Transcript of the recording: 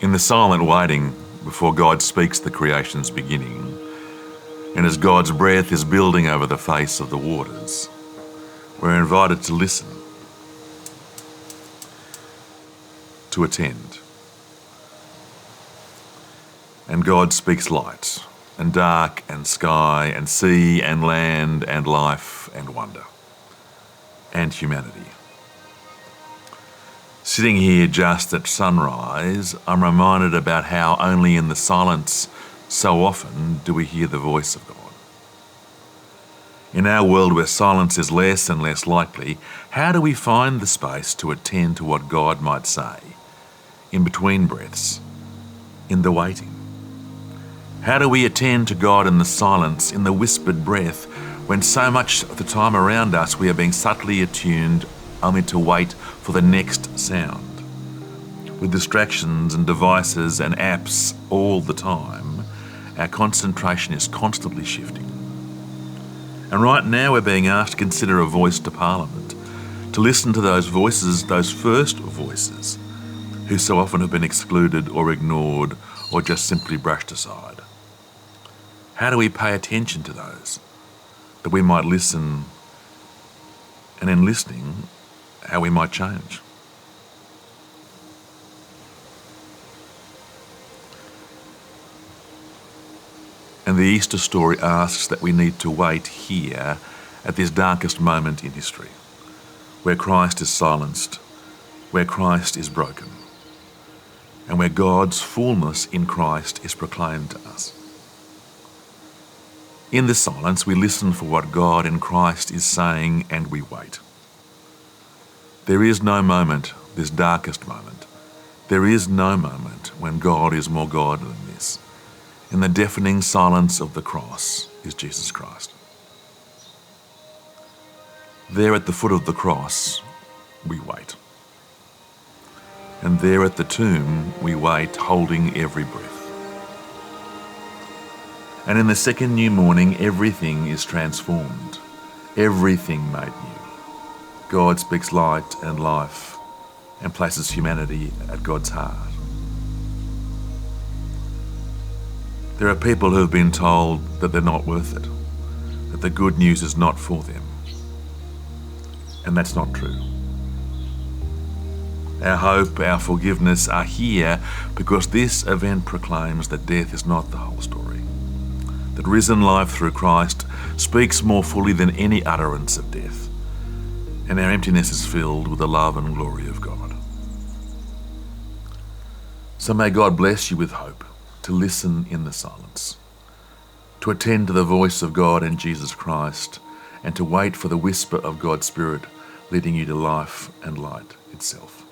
In the silent waiting before God speaks the creation's beginning, and as God's breath is building over the face of the waters, we're invited to listen, to attend. And God speaks light, and dark, and sky, and sea, and land, and life, and wonder, and humanity. Sitting here just at sunrise, I'm reminded about how only in the silence so often do we hear the voice of God. In our world where silence is less and less likely, how do we find the space to attend to what God might say in between breaths, in the waiting? How do we attend to God in the silence, in the whispered breath, when so much of the time around us we are being subtly attuned only to wait for the next sound? With distractions and devices and apps all the time, our concentration is constantly shifting. And right now we're being asked to consider a voice to Parliament, to listen to those voices, those first voices, who so often have been excluded or ignored or just simply brushed aside. How do we pay attention to those, that we might listen, and in listening, how we might change? And the Easter story asks that we need to wait here at this darkest moment in history, where Christ is silenced, where Christ is broken, and where God's fullness in Christ is proclaimed to us. In this silence, we listen for what God in Christ is saying, and we wait. There is no moment, this darkest moment, there is no moment when God is more God than this. In the deafening silence of the cross is Jesus Christ. There at the foot of the cross, we wait. And there at the tomb, we wait, holding every breath. And in the second new morning, everything is transformed, everything made new. God speaks light and life and places humanity at God's heart. There are people who have been told that they're not worth it, that the good news is not for them. And that's not true. Our hope, our forgiveness are here because this event proclaims that death is not the whole story, that risen life through Christ speaks more fully than any utterance of death, and our emptiness is filled with the love and glory of God. So may God bless you with hope, to listen in the silence, to attend to the voice of God in Jesus Christ, and to wait for the whisper of God's Spirit leading you to life and light itself.